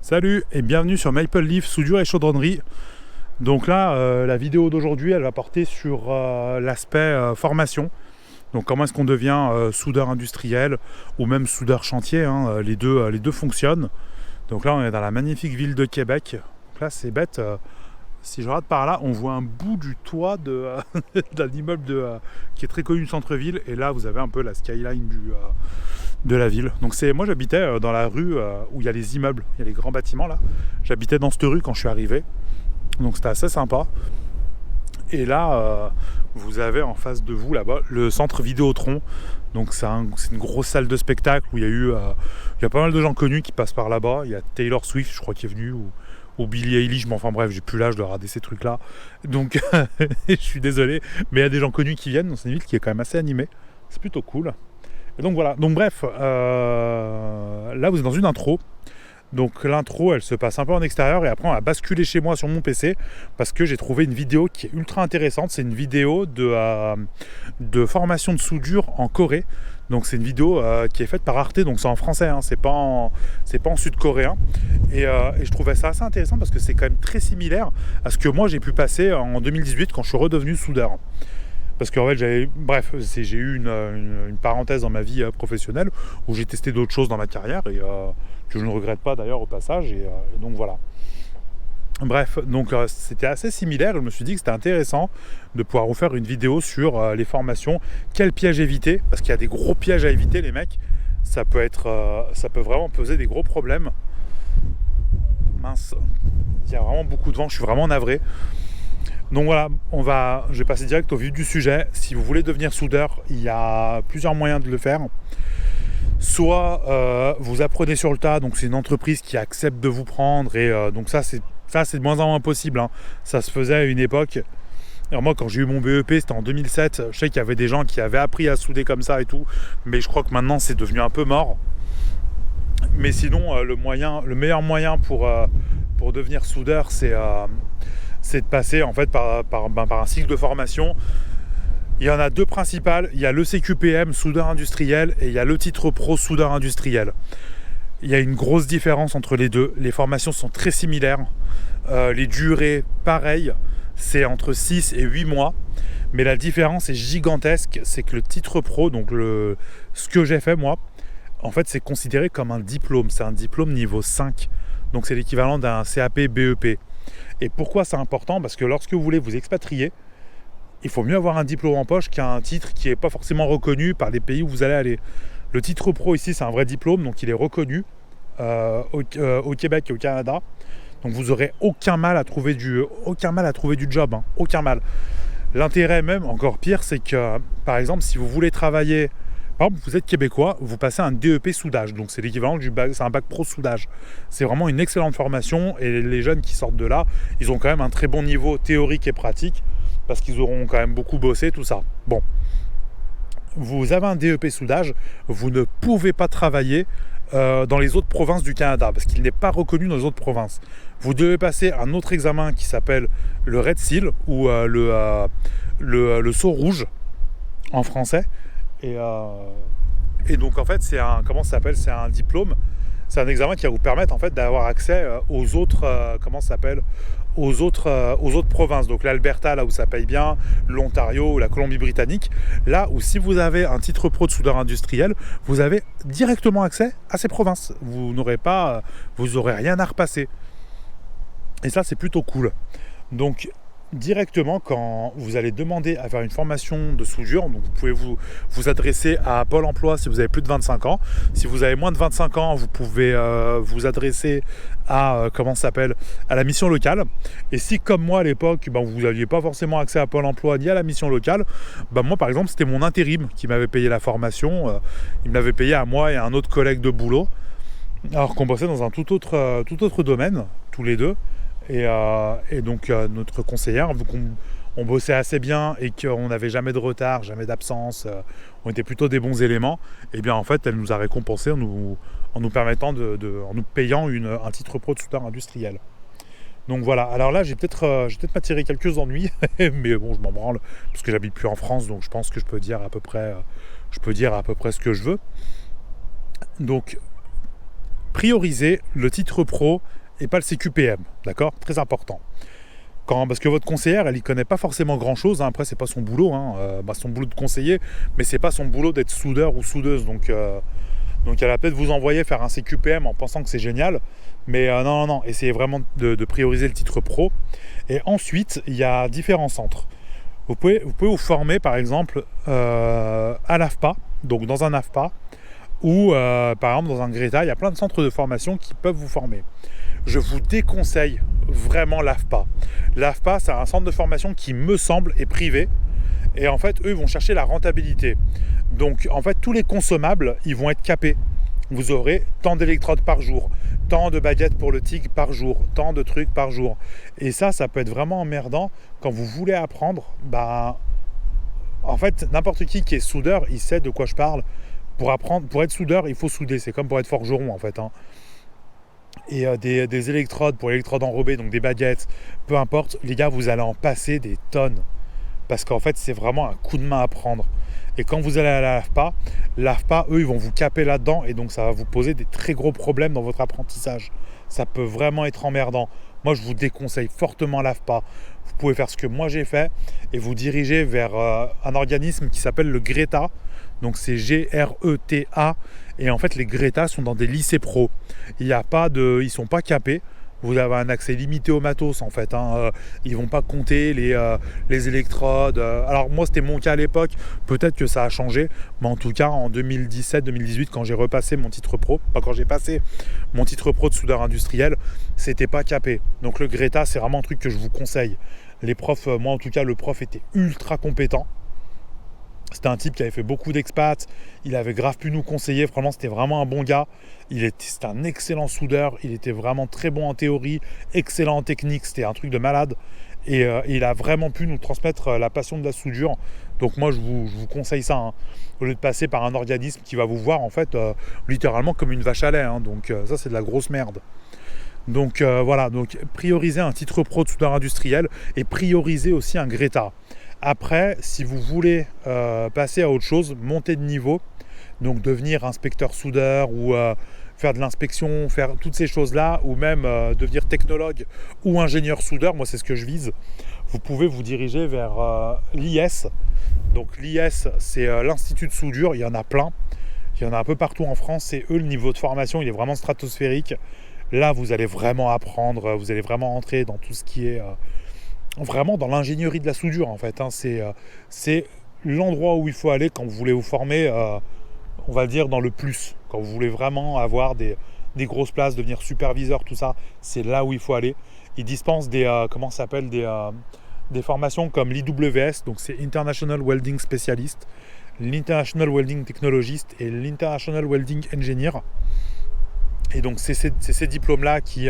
Salut et bienvenue sur Maple Leaf Soudure et Chaudronnerie. Donc là, la vidéo d'aujourd'hui, elle va porter sur l'aspect formation. Donc comment est-ce qu'on devient soudeur industriel ou même soudeur chantier, hein, les deux fonctionnent. Donc là, on est dans la magnifique ville de Québec. Donc là, c'est bête. Si je regarde par là, on voit un bout du toit d'un immeuble qui est très connu du centre-ville. Et là, vous avez un peu la skyline de la ville. Donc moi, j'habitais dans la rue où il y a les immeubles, il y a les grands bâtiments là. J'habitais dans cette rue quand je suis arrivé. Donc c'était assez sympa. Et là, vous avez en face de vous là-bas le centre Vidéotron. Donc c'est une grosse salle de spectacle où il y a pas mal de gens connus qui passent par là-bas. Il y a Taylor Swift, je crois, qui est venu, ou Billie Eilish, mais enfin bref, j'ai plus l'âge de regarder ces trucs-là. Donc je suis désolé, mais il y a des gens connus qui viennent. Donc c'est une ville qui est quand même assez animée. C'est plutôt cool. Et donc voilà. Donc bref, là vous êtes dans une intro. Donc l'intro, elle se passe un peu en extérieur et après on va basculer chez moi sur mon PC parce que j'ai trouvé une vidéo qui est ultra intéressante. C'est une vidéo de formation de soudure en Corée. Donc c'est une vidéo qui est faite par Arte, donc c'est en français, hein, c'est pas en sud-coréen. Et je trouvais ça assez intéressant parce que c'est quand même très similaire à ce que moi j'ai pu passer en 2018 quand je suis redevenu soudeur. Parce qu'en fait, j'ai eu une parenthèse dans ma vie professionnelle où j'ai testé d'autres choses dans ma carrière et que je ne regrette pas d'ailleurs au passage. Et donc voilà. Bref, donc c'était assez similaire. Je me suis dit que c'était intéressant de pouvoir vous faire une vidéo sur les formations. Quels pièges éviter? Parce qu'il y a des gros pièges à éviter, les mecs. Ça peut vraiment poser des gros problèmes. Mince, il y a vraiment beaucoup de vent. Je suis vraiment navré. Donc voilà, je vais passer direct au vif du sujet. Si vous voulez devenir soudeur, il y a plusieurs moyens de le faire. Soit vous apprenez sur le tas, donc c'est une entreprise qui accepte de vous prendre, et donc ça c'est de moins en moins possible, hein. Ça se faisait à une époque. Alors moi, quand j'ai eu mon BEP, c'était en 2007. Je sais qu'il y avait des gens qui avaient appris à souder comme ça et tout, mais je crois que maintenant c'est devenu un peu mort. Mais sinon, le meilleur moyen pour devenir soudeur, c'est de passer en fait par un cycle de formation. Il y en a deux principales. Il y a le CQPM soudeur industriel et il y a le titre pro soudeur industriel. Il y a une grosse différence entre les deux. Les formations sont très similaires. Les durées, pareil, c'est entre 6 et 8 mois. Mais la différence est gigantesque. C'est que le titre pro, donc ce que j'ai fait moi, en fait c'est considéré comme un diplôme. C'est un diplôme niveau 5. Donc c'est l'équivalent d'un CAP BEP. Et pourquoi c'est important? Parce que lorsque vous voulez vous expatrier, il faut mieux avoir un diplôme en poche qu'un titre qui n'est pas forcément reconnu par les pays où vous allez aller. Le titre pro ici, c'est un vrai diplôme, donc il est reconnu au Québec et au Canada. Donc vous n'aurez aucun mal à trouver du job, hein, aucun mal. L'intérêt même, encore pire, c'est que, par exemple, si vous voulez travailler, par exemple, vous êtes québécois, vous passez un DEP soudage, donc c'est l'équivalent c'est un bac pro soudage. C'est vraiment une excellente formation et les jeunes qui sortent de là, ils ont quand même un très bon niveau théorique et pratique parce qu'ils auront quand même beaucoup bossé, tout ça. Bon, vous avez un DEP soudage, vous ne pouvez pas travailler dans les autres provinces du Canada parce qu'il n'est pas reconnu dans les autres provinces. Vous devez passer un autre examen qui s'appelle le Red Seal ou le Sceau rouge en français. Et donc en fait c'est un diplôme, c'est un examen qui va vous permettre en fait d'avoir accès aux autres provinces. Donc l'Alberta, là où ça paye bien, l'Ontario ou la Colombie-Britannique, là où si vous avez un titre pro de soudeur industriel, vous avez directement accès à ces provinces. Vous n'aurez rien à repasser. Et ça c'est plutôt cool. Donc directement, quand vous allez demander à faire une formation de soudure, donc vous pouvez vous adresser à Pôle emploi si vous avez plus de 25 ans. Si vous avez moins de 25 ans, vous pouvez vous adresser à à la mission locale. Et si, comme moi à l'époque, vous n'aviez pas forcément accès à Pôle emploi ni à la mission locale, moi par exemple, c'était mon intérim qui m'avait payé la formation. Il me l'avait payé à moi et à un autre collègue de boulot, alors qu'on bossait dans un tout autre domaine, tous les deux. Et donc notre conseillère, vu qu'on bossait assez bien et qu'on n'avait jamais de retard, jamais d'absence, on était plutôt des bons éléments, et bien en fait elle nous a récompensé en nous permettant en nous payant un titre pro de soudeur industriel. Donc voilà, alors là j'ai peut-être m'attiré quelques ennuis, mais bon je m'en branle, parce que j'habite plus en France, donc je pense que je peux dire à peu près ce que je veux. Donc priorisez le titre pro et pas le CQPM, d'accord? Très important. Parce que votre conseillère, elle y connaît pas forcément grand-chose, hein. Après, c'est pas son boulot, hein. Son boulot de conseiller, mais c'est pas son boulot d'être soudeur ou soudeuse. Donc elle va peut-être vous envoyer faire un CQPM en pensant que c'est génial. Mais non, essayez vraiment de prioriser le titre pro. Et ensuite, il y a différents centres. Vous pouvez vous former, par exemple, à l'AFPA, donc dans un AFPA, ou par exemple dans un Greta. Il y a plein de centres de formation qui peuvent vous former. Je vous déconseille vraiment l'AFPA. L'AFPA, c'est un centre de formation qui me semble est privé. Et en fait, eux, ils vont chercher la rentabilité. Donc, en fait, tous les consommables, ils vont être capés. Vous aurez tant d'électrodes par jour, tant de baguettes pour le TIG par jour, tant de trucs par jour. Et ça peut être vraiment emmerdant quand vous voulez apprendre. En fait, n'importe qui est soudeur, il sait de quoi je parle. Pour être soudeur, il faut souder. C'est comme pour être forgeron, en fait, hein. Et des électrodes pour électrodes enrobées, donc des baguettes, peu importe, les gars, vous allez en passer des tonnes. Parce qu'en fait, c'est vraiment un coup de main à prendre. Et quand vous allez à l'AFPA, eux, ils vont vous caper là-dedans et donc ça va vous poser des très gros problèmes dans votre apprentissage. Ça peut vraiment être emmerdant. Moi, je vous déconseille fortement l'AFPA. Vous pouvez faire ce que moi j'ai fait et vous diriger vers un organisme qui s'appelle le Greta. Donc c'est Greta. Et en fait, les Greta sont dans des lycées pro. Ils ne sont pas capés. Vous avez un accès limité au matos en fait, hein. Ils vont pas compter les électrodes. Alors moi c'était mon cas à l'époque, peut-être que ça a changé, mais en tout cas en 2017-2018 quand j'ai repassé mon titre pro, quand j'ai passé mon titre pro de soudeur industriel, c'était pas capé. Donc le Greta c'est vraiment un truc que je vous conseille. Les profs, moi en tout cas le prof était ultra compétent. C'était un type qui avait fait beaucoup d'expats, il avait grave pu nous conseiller, franchement c'était vraiment un bon gars. C'était un excellent soudeur, il était vraiment très bon en théorie, excellent en technique, c'était un truc de malade. Et il a vraiment pu nous transmettre la passion de la soudure. Donc moi je vous conseille ça, hein. Au lieu de passer par un organisme qui va vous voir en fait littéralement comme une vache à lait, hein. Donc ça c'est de la grosse merde. Donc voilà, donc priorisez un titre pro de soudeur industriel et priorisez aussi un Greta. Après, si vous voulez passer à autre chose, monter de niveau, donc devenir inspecteur soudeur ou faire de l'inspection, faire toutes ces choses-là, ou même devenir technologue ou ingénieur soudeur, moi c'est ce que je vise, vous pouvez vous diriger vers l'IS. Donc l'IS, c'est l'Institut de soudure, il y en a plein, il y en a un peu partout en France, et eux, le niveau de formation, il est vraiment stratosphérique. Là, vous allez vraiment apprendre, vous allez vraiment entrer dans tout ce qui est... vraiment dans l'ingénierie de la soudure en fait, hein. C'est l'endroit où il faut aller quand vous voulez vous former, on va dire dans le plus, quand vous voulez vraiment avoir des grosses places, devenir superviseur, tout ça, c'est là où il faut aller. Ils dispensent des formations comme l'IWS, donc c'est International Welding Specialist, l'International Welding Technologist et l'International Welding Engineer. Et donc c'est ces diplômes-là qui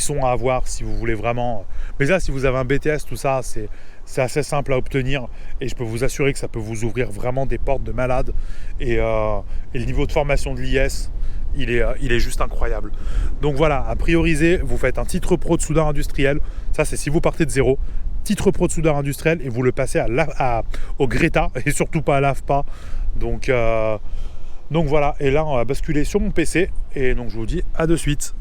sont à avoir si vous voulez vraiment... Mais là, si vous avez un BTS, tout ça, c'est assez simple à obtenir. Et je peux vous assurer que ça peut vous ouvrir vraiment des portes de malade. Et le niveau de formation de l'IS, il est juste incroyable. Donc voilà, à prioriser, vous faites un titre pro de soudeur industriel. Ça, c'est si vous partez de zéro. Titre pro de soudeur industriel et vous le passez au Greta et surtout pas à l'AFPA. Donc voilà, et là on va basculer sur mon PC et donc je vous dis à de suite.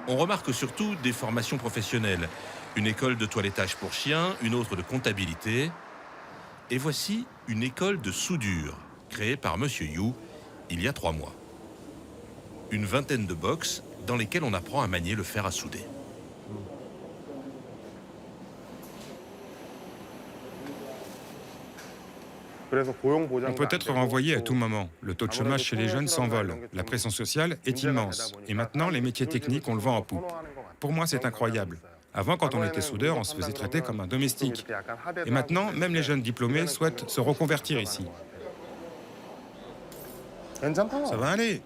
On remarque surtout des formations professionnelles. Une école de toilettage pour chiens, une autre de comptabilité. Et voici une école de soudure, créée par Monsieur Yu il y a 3 mois. Une vingtaine de box dans lesquelles on apprend à manier le fer à souder. On peut être renvoyé à tout moment. Le taux de chômage chez les jeunes s'envole. La pression sociale est immense. Et maintenant, les métiers techniques, on le vend en poupe. Pour moi, c'est incroyable. Avant, quand on était soudeur, on se faisait traiter comme un domestique. Et maintenant, même les jeunes diplômés souhaitent se reconvertir ici. Ça va aller.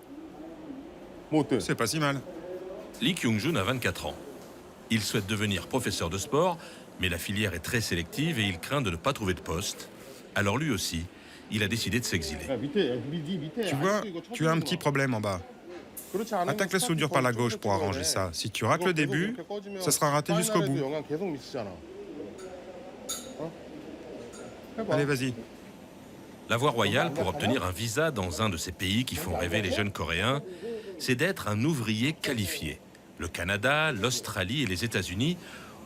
C'est pas si mal. Lee Kyung-jun a 24 ans. Il souhaite devenir professeur de sport, mais la filière est très sélective et il craint de ne pas trouver de poste. Alors lui aussi, il a décidé de s'exiler. Tu vois, tu as un petit problème en bas. Attaque la soudure par la gauche pour arranger ça. Si tu rates le début, ça sera raté jusqu'au bout. Allez, vas-y. La voie royale pour obtenir un visa dans un de ces pays qui font rêver les jeunes Coréens, c'est d'être un ouvrier qualifié. Le Canada, l'Australie et les États-Unis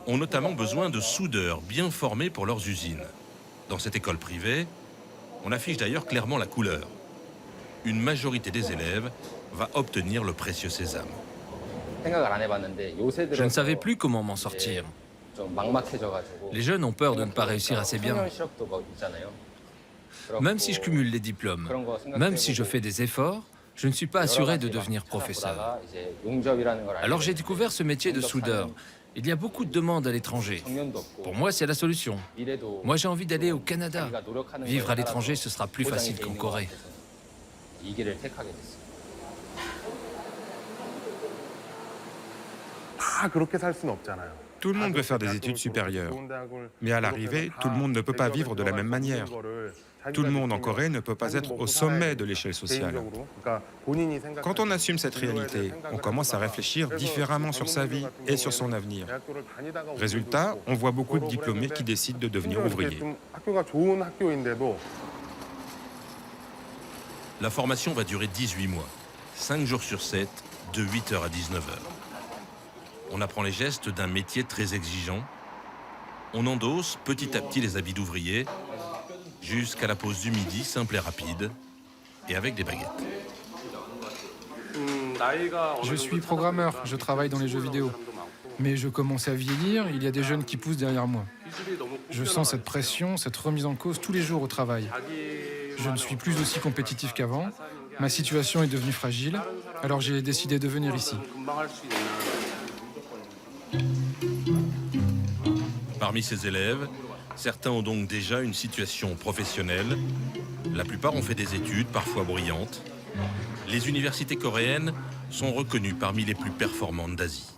ont notamment besoin de soudeurs bien formés pour leurs usines. Dans cette école privée, on affiche d'ailleurs clairement la couleur. Une majorité des élèves va obtenir le précieux sésame. Je ne savais plus comment m'en sortir. Les jeunes ont peur de ne pas réussir assez bien. Même si je cumule les diplômes, même si je fais des efforts, je ne suis pas assuré de devenir professeur. Alors j'ai découvert ce métier de soudeur. Il y a beaucoup de demandes à l'étranger. Pour moi, c'est la solution. Moi, j'ai envie d'aller au Canada. Vivre à l'étranger, ce sera plus facile qu'en Corée. Tout le monde veut faire des études supérieures. Mais à l'arrivée, tout le monde ne peut pas vivre de la même manière. Tout le monde en Corée ne peut pas être au sommet de l'échelle sociale. Quand on assume cette réalité, on commence à réfléchir différemment sur sa vie et sur son avenir. Résultat, on voit beaucoup de diplômés qui décident de devenir ouvriers. La formation va durer 18 mois, 5 jours sur 7, de 8h à 19h. On apprend les gestes d'un métier très exigeant. On endosse petit à petit les habits d'ouvrier, jusqu'à la pause du midi, simple et rapide, et avec des baguettes. Je suis programmeur, je travaille dans les jeux vidéo. Mais je commence à vieillir, il y a des jeunes qui poussent derrière moi. Je sens cette pression, cette remise en cause tous les jours au travail. Je ne suis plus aussi compétitif qu'avant, ma situation est devenue fragile, alors j'ai décidé de venir ici. Parmi ces élèves, certains ont donc déjà une situation professionnelle. La plupart ont fait des études, parfois brillantes. Les universités coréennes sont reconnues parmi les plus performantes d'Asie.